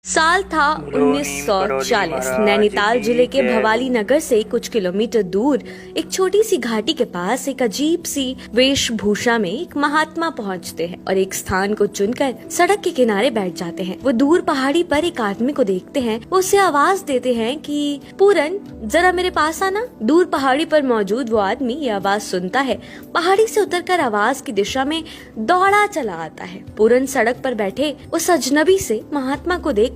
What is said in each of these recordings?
साल था 1940। नैनीताल जिले के भवाली नगर से कुछ किलोमीटर दूर एक छोटी सी घाटी के पास एक अजीब सी वेशभूषा में एक महात्मा पहुंचते हैं और एक स्थान को चुनकर सड़क के किनारे बैठ जाते हैं। वो दूर पहाड़ी पर एक आदमी को देखते हैं। वो उसे आवाज देते हैं कि पूरन जरा मेरे पास आना। दूर पहाड़ी पर मौजूद वो आदमी ये आवाज सुनता है, पहाड़ी से उतरकर आवाज की दिशा में दौड़ा चला आता है। पूरन सड़क पर बैठे उस अजनबी से महात्मा को देखकर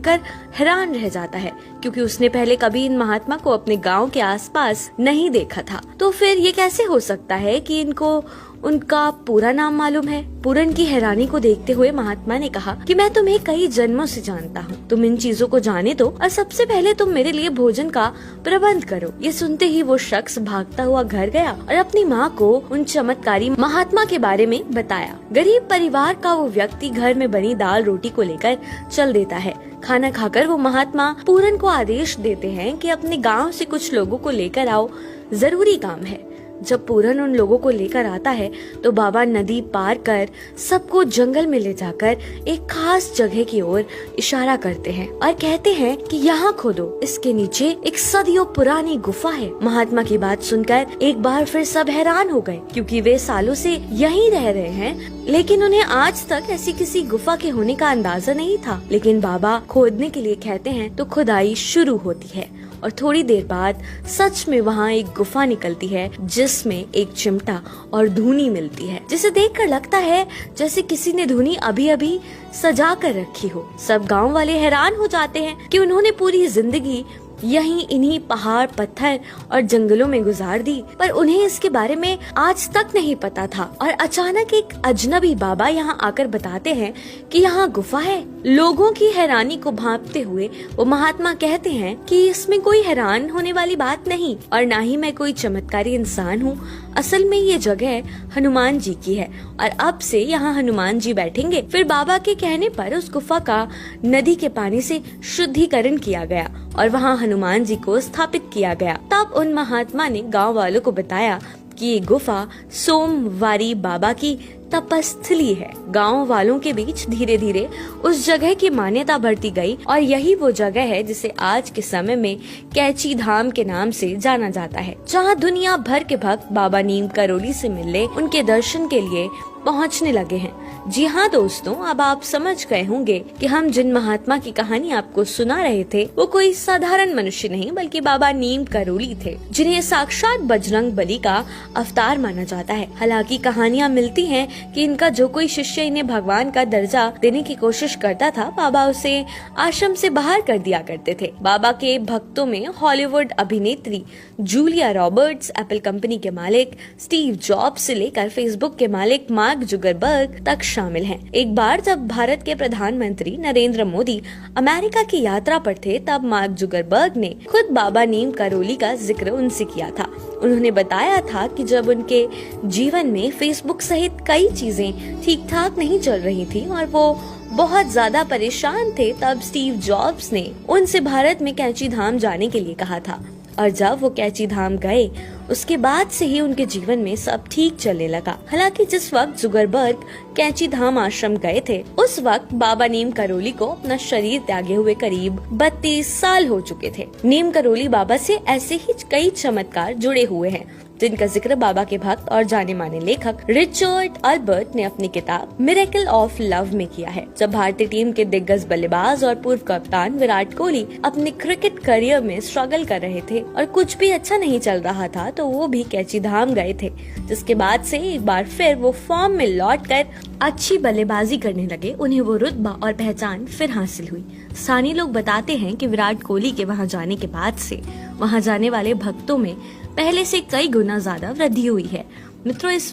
हैरान रह जाता है, क्योंकि उसने पहले कभी इन महात्मा को अपने गांव के आसपास नहीं देखा था। तो फिर ये कैसे हो सकता है कि इनको उनका पूरा नाम मालूम है? पूरन की हैरानी को देखते हुए महात्मा ने कहा कि मैं तुम्हें कई जन्मों से जानता हूँ, तुम इन चीजों को जाने दो और सबसे पहले तुम मेरे लिए भोजन का प्रबंध करो। ये सुनते ही वो शख्स भागता हुआ घर गया और अपनी माँ को उन चमत्कारी महात्मा के बारे में बताया। गरीब परिवार का वो व्यक्ति घर में बनी दाल रोटी को लेकर चल देता है। खाना खाकर वो महात्मा पूरन को आदेश देते हैं कि अपने गांव से कुछ लोगों को लेकर आओ, जरूरी काम है। जब पूरन उन लोगों को लेकर आता है तो बाबा नदी पार कर सबको जंगल में ले जाकर एक खास जगह की ओर इशारा करते हैं और कहते हैं कि यहाँ खोदो, इसके नीचे एक सदियों पुरानी गुफा है। महात्मा की बात सुनकर एक बार फिर सब हैरान हो गए, क्योंकि वे सालों से यहीं रह रहे हैं, लेकिन उन्हें आज तक ऐसी किसी गुफा के होने का अंदाजा नहीं था। लेकिन बाबा खोदने के लिए कहते हैं तो खुदाई शुरू होती है और थोड़ी देर बाद सच में वहाँ एक गुफा निकलती है, जिसमें एक चिमटा और धूनी मिलती है, जिसे देखकर लगता है जैसे किसी ने धूनी अभी अभी सजा कर रखी हो। सब गांव वाले हैरान हो जाते हैं कि उन्होंने पूरी जिंदगी यहीं इन्हीं पहाड़, पत्थर और जंगलों में गुजार दी, पर उन्हें इसके बारे में आज तक नहीं पता था। और अचानक एक अजनबी बाबा यहाँ आकर बताते हैं कि यहाँ गुफा है। लोगों की हैरानी को भांपते हुए वो महात्मा कहते हैं कि इसमें कोई हैरान होने वाली बात नहीं और ना ही मैं कोई चमत्कारी इंसान हूँ। असल में ये जगह हनुमान जी की है और अब से यहाँ हनुमान जी बैठेंगे। फिर बाबा के कहने पर उस गुफा का नदी के पानी से शुद्धिकरण किया गया और वहाँ हनुमान जी को स्थापित किया गया। तब उन महात्मा ने गांव वालों को बताया कि ये गुफा सोमवारी बाबा की तपस्थली है। गांव वालों के बीच धीरे धीरे उस जगह की मान्यता बढ़ती गई और यही वो जगह है जिसे आज के समय में कैची धाम के नाम से जाना जाता है, जहां दुनिया भर के भक्त बाबा नीम करोली से मिलने, उनके दर्शन के लिए पहुंचने लगे हैं। जी हाँ दोस्तों, अब आप समझ गए होंगे कि हम जिन महात्मा की कहानी आपको सुना रहे थे वो कोई साधारण मनुष्य नहीं बल्कि बाबा नीम करोली थे, जिन्हें साक्षात बजरंग बली का अवतार माना जाता है। हालांकि कहानियाँ मिलती हैं कि इनका जो कोई शिष्य इन्हें भगवान का दर्जा देने की कोशिश करता था, बाबा उसे आश्रम से बाहर कर दिया करते थे। बाबा के भक्तों में हॉलीवुड अभिनेत्री जूलिया रॉबर्ट्स, एप्पल कंपनी के मालिक स्टीव जॉब्स से लेकर फेसबुक के मालिक मार्क जुगरबर्ग तक शामिल हैं। एक बार जब भारत के प्रधानमंत्री नरेंद्र मोदी अमेरिका की यात्रा पर थे, तब मार्क जुगरबर्ग ने खुद बाबा नीम करोली का जिक्र उनसे किया था। उन्होंने बताया था कि जब उनके जीवन में फेसबुक सहित कई चीजें ठीक ठाक नहीं चल रही थी और वो बहुत ज्यादा परेशान थे, तब स्टीव जॉब्स ने उनसे भारत में कैची धाम जाने के लिए कहा था। और जब वो कैची धाम गए, उसके बाद से ही उनके जीवन में सब ठीक चलने लगा। हालांकि जिस वक्त जुगरबर्ग कैची धाम आश्रम गए थे, उस वक्त बाबा नीम करोली को अपना शरीर त्यागे हुए करीब 32 साल हो चुके थे। नीम करोली बाबा से ऐसे ही कई चमत्कार जुड़े हुए हैं, जिनका जिक्र बाबा के भक्त और जाने माने लेखक रिचर्ड अल्बर्ट ने अपनी किताब मिरेकल ऑफ लव में किया है। जब भारतीय टीम के दिग्गज बल्लेबाज और पूर्व कप्तान विराट कोहली अपने क्रिकेट करियर में स्ट्रगल कर रहे थे और कुछ भी अच्छा नहीं चल रहा था, तो वो भी कैची धाम गए थे, जिसके बाद से एक बार फिर वो फॉर्म में लौटकर अच्छी बल्लेबाजी करने लगे। उन्हें वो रुतबा और पहचान फिर हासिल हुई। स्थानीय लोग बताते हैं कि विराट कोहली के वहाँ जाने के बाद से वहाँ जाने वाले भक्तों में पहले से कई गुना ज्यादा वृद्धि हुई है। मित्रों, इस